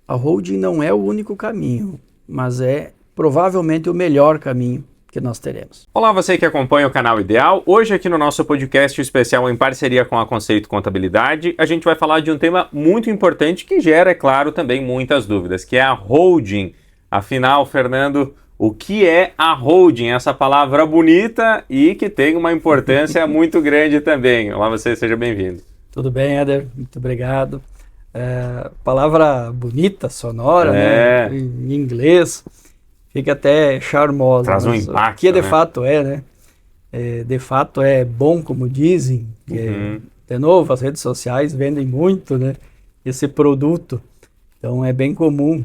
A holding não é o único caminho, mas é provavelmente o melhor caminho que nós teremos. Olá, você que acompanha o canal Ideal. Hoje aqui no nosso podcast especial em parceria com a Conceito Contabilidade, a gente vai falar de um tema muito importante que gera, é claro, também muitas dúvidas, que é a holding. Afinal, Fernando, o que é a holding? Essa palavra bonita e que tem uma importância muito grande também. Olá, você, seja bem-vindo. Tudo bem, Éder? Muito obrigado. Palavra bonita, sonora, né? Em inglês, fica até charmosa. Traz um impacto, que de né? fato é, né? De fato é bom, como dizem. De novo, as redes sociais vendem muito, né? Esse produto. Então é bem comum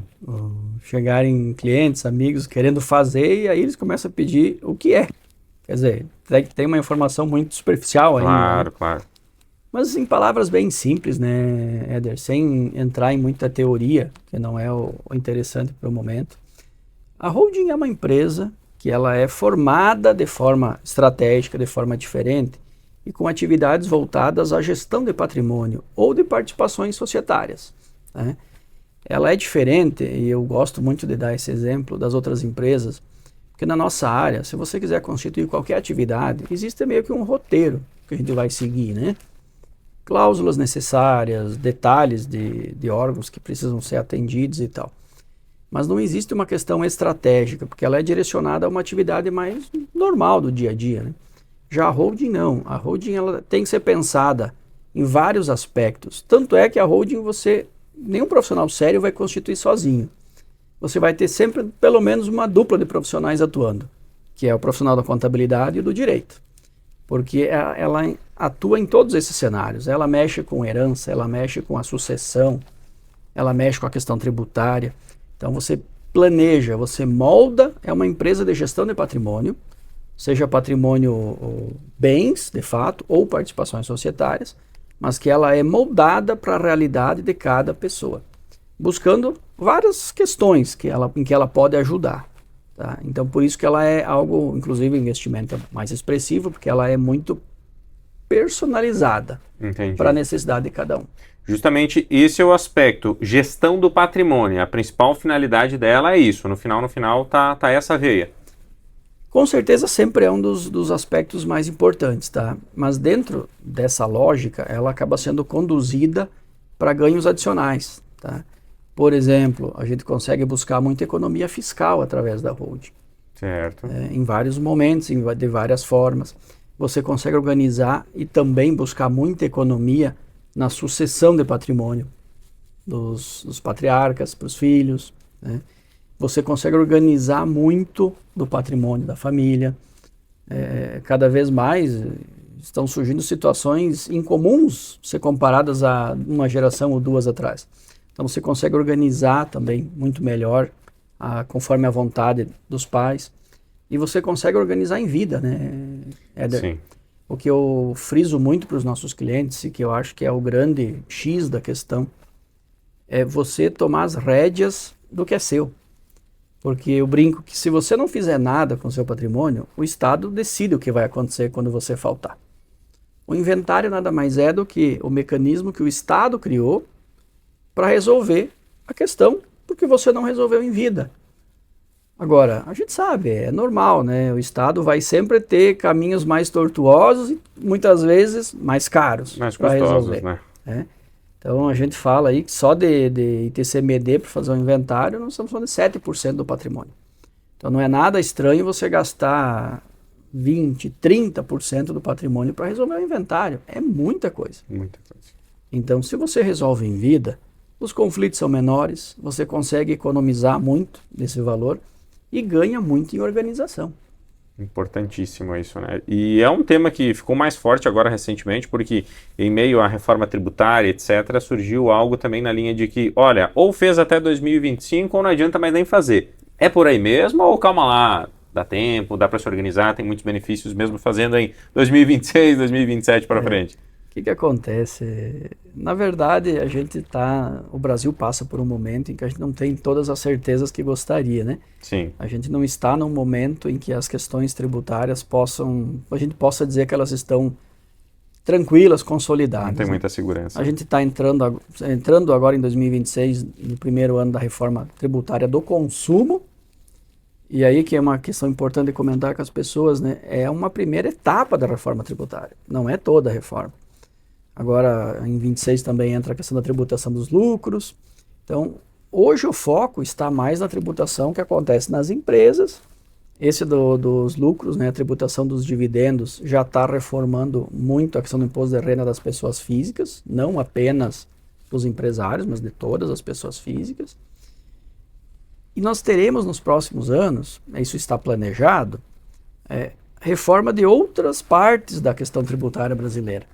chegarem clientes, amigos querendo fazer e aí eles começam a pedir o que é. Quer dizer, tem uma informação muito superficial ainda. Claro, né? claro. Mas em palavras bem simples, né, Éder, sem entrar em muita teoria, que não é o interessante para o momento. A holding é uma empresa que ela é formada de forma estratégica, de forma diferente, e com atividades voltadas à gestão de patrimônio ou de participações societárias, né? Ela é diferente, e eu gosto muito de dar esse exemplo das outras empresas, porque na nossa área, se você quiser constituir qualquer atividade, existe meio que um roteiro que a gente vai seguir, né? Cláusulas necessárias, detalhes de órgãos que precisam ser atendidos e tal. Mas não existe uma questão estratégica, porque ela é direcionada a uma atividade mais normal do dia a dia, né? Já a holding não. A holding ela tem que ser pensada em vários aspectos. Tanto é que a holding nenhum profissional sério vai constituir sozinho. Você vai ter sempre pelo menos uma dupla de profissionais atuando, que é o profissional da contabilidade e do direito. Porque ela atua em todos esses cenários. Ela mexe com herança, ela mexe com a sucessão, ela mexe com a questão tributária. Então você planeja, você molda, é uma empresa de gestão de patrimônio, seja patrimônio ou bens, de fato, ou participações societárias, mas que ela é moldada para a realidade de cada pessoa, buscando várias questões em que ela pode ajudar. Tá? Então, por isso que ela é algo, inclusive, investimento mais expressivo, porque ela é muito personalizada para a necessidade de cada um. Justamente esse é o aspecto, gestão do patrimônio. A principal finalidade dela é isso. No final tá essa veia. Com certeza sempre é um dos aspectos mais importantes, tá? Mas dentro dessa lógica, ela acaba sendo conduzida para ganhos adicionais, tá? Por exemplo, a gente consegue buscar muita economia fiscal através da holding. Certo. Em vários momentos, de várias formas. Você consegue organizar e também buscar muita economia na sucessão de patrimônio dos patriarcas para os filhos, né? Você consegue organizar muito do patrimônio da família. Cada vez mais estão surgindo situações incomuns se comparadas a uma geração ou duas atrás. Então você consegue organizar também muito melhor, conforme a vontade dos pais. E você consegue organizar em vida, né, Éder? Sim. O que eu friso muito para os nossos clientes, e que eu acho que é o grande X da questão, é você tomar as rédeas do que é seu. Porque eu brinco que se você não fizer nada com o seu patrimônio, o Estado decide o que vai acontecer quando você faltar. O inventário nada mais é do que o mecanismo que o Estado criou para resolver a questão, porque você não resolveu em vida. Agora, a gente sabe, é normal, né? O Estado vai sempre ter caminhos mais tortuosos e muitas vezes mais caros para resolver, né? Então a gente fala aí que só de ITCMD para fazer um inventário nós estamos falando de 7% do patrimônio. Então não é nada estranho você gastar 20%, 30% do patrimônio para resolver o inventário. É muita coisa. Muita coisa. Então se você resolve em vida, os conflitos são menores, você consegue economizar muito desse valor e ganha muito em organização. Importantíssimo isso, né? E é um tema que ficou mais forte agora recentemente, porque em meio à reforma tributária, etc., surgiu algo também na linha de que, olha, ou fez até 2025 ou não adianta mais nem fazer. É por aí mesmo ou calma lá, dá tempo, dá para se organizar, tem muitos benefícios mesmo fazendo em 2026, 2027 para frente? O que acontece? Na verdade, o Brasil passa por um momento em que a gente não tem todas as certezas que gostaria, né? Sim. A gente não está num momento em que as questões tributárias a gente possa dizer que elas estão tranquilas, consolidadas. Não tem muita segurança. A gente está entrando agora em 2026, no primeiro ano da reforma tributária do consumo, e aí que é uma questão importante de comentar com as pessoas, né? É uma primeira etapa da reforma tributária, não é toda a reforma. Agora, em 26 também entra a questão da tributação dos lucros. Então, hoje o foco está mais na tributação que acontece nas empresas. Esse dos lucros, né, a tributação dos dividendos, já está reformando muito a questão do imposto de renda das pessoas físicas, não apenas dos empresários, mas de todas as pessoas físicas. E nós teremos nos próximos anos, isso está planejado, reforma de outras partes da questão tributária brasileira.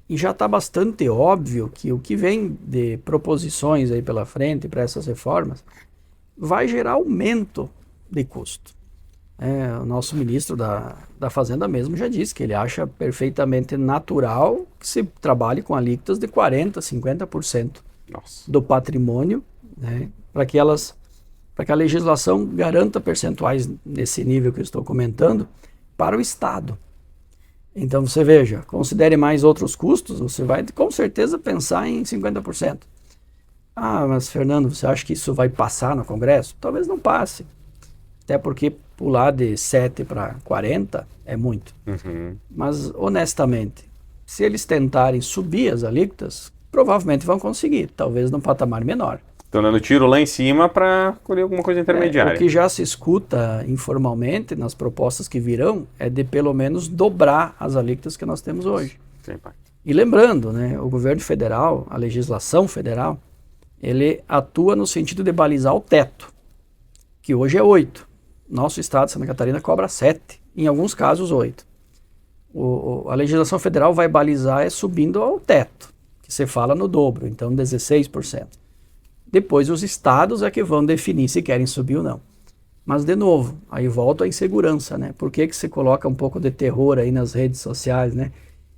E já está bastante óbvio que o que vem de proposições aí pela frente para essas reformas vai gerar aumento de custo. O nosso ministro da Fazenda mesmo já disse que ele acha perfeitamente natural que se trabalhe com alíquotas de 40%, 50% do patrimônio, né, para que a legislação garanta percentuais nesse nível que eu estou comentando para o Estado. Então você veja, considere mais outros custos, você vai com certeza pensar em 50%. Ah, mas Fernando, você acha que isso vai passar no Congresso? Talvez não passe. Até porque pular de 7 para 40 é muito. Mas, honestamente, se eles tentarem subir as alíquotas, provavelmente vão conseguir, talvez num patamar menor. Estão dando tiro lá em cima para colher alguma coisa intermediária. O que já se escuta informalmente nas propostas que virão é de pelo menos dobrar as alíquotas que nós temos hoje. Sim, e lembrando, né, o governo federal, a legislação federal, ele atua no sentido de balizar o teto, que hoje é 8%. Nosso estado, Santa Catarina, cobra 7%, em alguns casos 8%. A legislação federal vai balizar subindo ao teto, que se fala no dobro, então 16%. Depois os estados é que vão definir se querem subir ou não. Mas, de novo, aí volta a insegurança, né? Por que se coloca um pouco de terror aí nas redes sociais, né?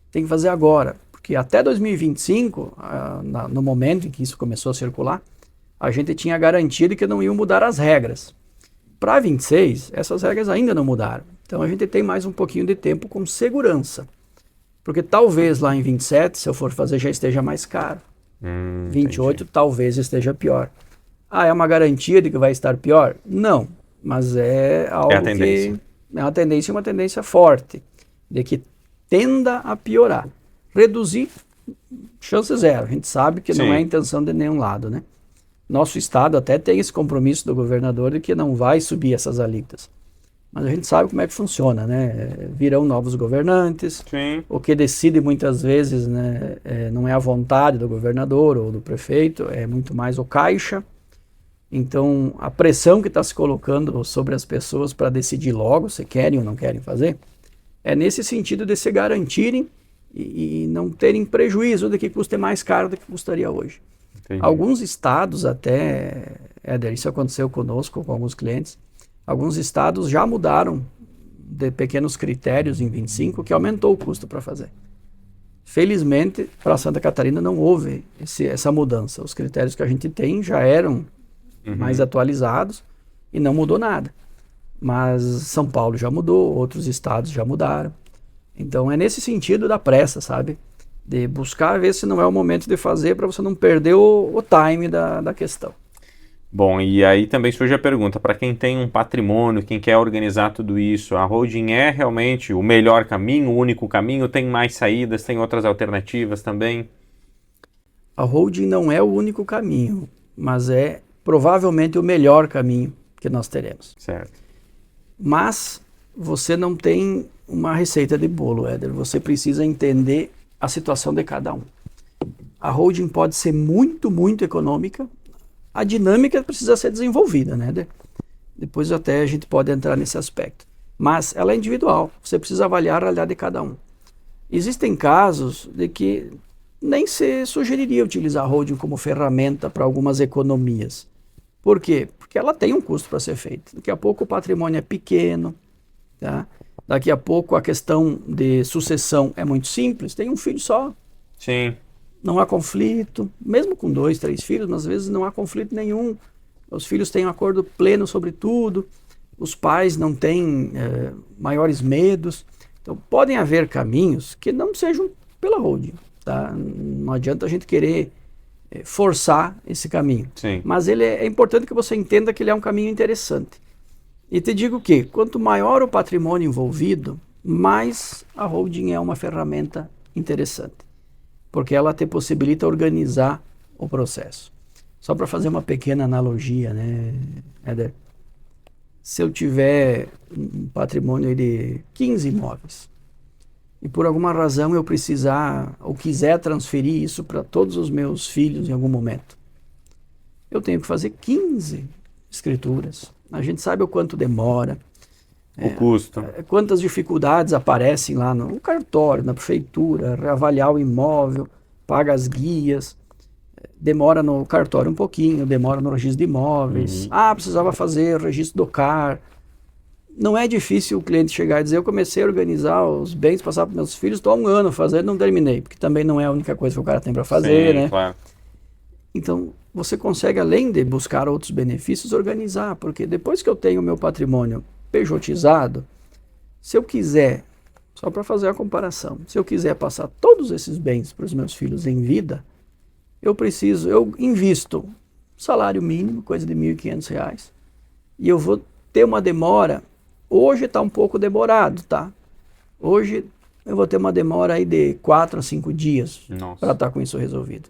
Tem que fazer agora, porque até 2025, no momento em que isso começou a circular, a gente tinha garantia de que não iam mudar as regras. Para 26, essas regras ainda não mudaram. Então a gente tem mais um pouquinho de tempo com segurança. Porque talvez lá em 27, se eu for fazer, já esteja mais caro. 28 entendi. Talvez esteja pior. É uma garantia de que vai estar pior? Não, mas é algo a tendência. que é uma tendência forte, de que tenda a piorar. Reduzir, chance zero. A gente sabe que não é a intenção de nenhum lado, né? Nosso estado até tem esse compromisso do governador de que não vai subir essas alíquotas. Mas a gente sabe como é que funciona, né? Virão novos governantes. Sim. O que decide muitas vezes, né, não é a vontade do governador ou do prefeito, é muito mais o caixa. Então, a pressão que está se colocando sobre as pessoas para decidir logo se querem ou não querem fazer, é nesse sentido de se garantirem e não terem prejuízo de que custe mais caro do que custaria hoje. Entendi. Alguns estados até, Éder, isso aconteceu conosco, com alguns clientes, alguns estados já mudaram de pequenos critérios em 25, que aumentou o custo para fazer. Felizmente, para Santa Catarina não houve essa mudança. Os critérios que a gente tem já eram mais atualizados e não mudou nada. Mas São Paulo já mudou, outros estados já mudaram. Então é nesse sentido da pressa, sabe? De buscar ver se não é o momento de fazer para você não perder o time da questão. Bom, e aí também surge a pergunta, para quem tem um patrimônio, quem quer organizar tudo isso, a holding é realmente o melhor caminho, o único caminho? Tem mais saídas, tem outras alternativas também? A holding não é o único caminho, mas é provavelmente o melhor caminho que nós teremos. Certo. Mas você não tem uma receita de bolo, Éder. Você precisa entender a situação de cada um. A holding pode ser muito, muito econômica. A dinâmica precisa ser desenvolvida, né? Depois até a gente pode entrar nesse aspecto. Mas ela é individual, você precisa avaliar a realidade de cada um. Existem casos de que nem se sugeriria utilizar a holding como ferramenta para algumas economias. Por quê? Porque ela tem um custo para ser feito. Daqui a pouco o patrimônio é pequeno, tá? Daqui a pouco a questão de sucessão é muito simples, tem um filho só. Sim. Não há conflito, mesmo com 2, 3 filhos, às vezes não há conflito nenhum. Os filhos têm um acordo pleno sobre tudo, os pais não têm maiores medos. Então, podem haver caminhos que não sejam pela holding, tá? Não adianta a gente querer forçar esse caminho. Sim. Mas é importante que você entenda que ele é um caminho interessante. E te digo que, quanto maior o patrimônio envolvido, mais a holding é uma ferramenta interessante, porque ela te possibilita organizar o processo. Só para fazer uma pequena analogia, né, Éder? Se eu tiver um patrimônio aí de 15 imóveis, e por alguma razão eu precisar ou quiser transferir isso para todos os meus filhos em algum momento, eu tenho que fazer 15 escrituras. A gente sabe o quanto demora, o custo, quantas dificuldades aparecem lá no cartório, na prefeitura, reavaliar o imóvel, paga as guias, demora no cartório um pouquinho, demora no registro de imóveis, precisava fazer registro do CAR. Não é difícil o cliente chegar e dizer, eu comecei a organizar os bens, passar para meus filhos, estou há um ano fazendo, não terminei, porque também não é a única coisa que o cara tem para fazer, sim, né? Claro. Então, você consegue, além de buscar outros benefícios, organizar, porque depois que eu tenho o meu patrimônio pejotizado, se eu quiser, só para fazer a comparação, se eu quiser passar todos esses bens para os meus filhos em vida, eu invisto salário mínimo, coisa de R$ 1.500, e eu vou ter uma demora. Hoje está um pouco demorado, tá? Hoje eu vou ter uma demora aí de 4 a 5 dias para estar com isso resolvido.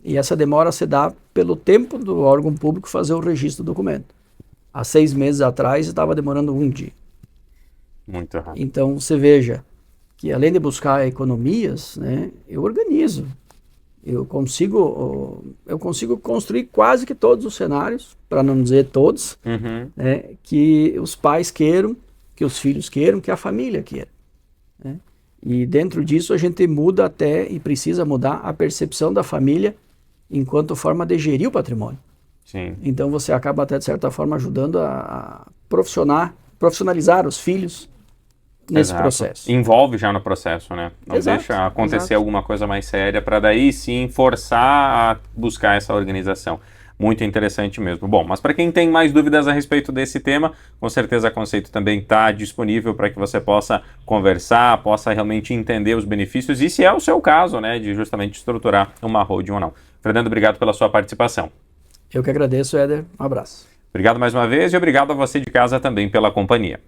E essa demora se dá pelo tempo do órgão público fazer o registro do documento. Há 6 meses atrás estava demorando 1 dia. Muito rápido. Então você veja que além de buscar economias, né, eu organizo. Eu consigo construir quase que todos os cenários, para não dizer todos, né, que os pais queiram, que os filhos queiram, que a família queira. Né? E dentro disso a gente muda até, e precisa mudar, a percepção da família enquanto forma de gerir o patrimônio. Sim. Então você acaba até, de certa forma, ajudando a profissionalizar os filhos nesse processo. Envolve já no processo, né? Não Exato, deixa acontecer exato. alguma coisa mais séria para daí sim forçar a buscar essa organização. Muito interessante mesmo. Bom, mas para quem tem mais dúvidas a respeito desse tema, com certeza a Conceito também está disponível para que você possa conversar, possa realmente entender os benefícios e se é o seu caso, né, de justamente estruturar uma holding ou não. Fernando, obrigado pela sua participação. Eu que agradeço, Éder. Um abraço. Obrigado mais uma vez e obrigado a você de casa também pela companhia.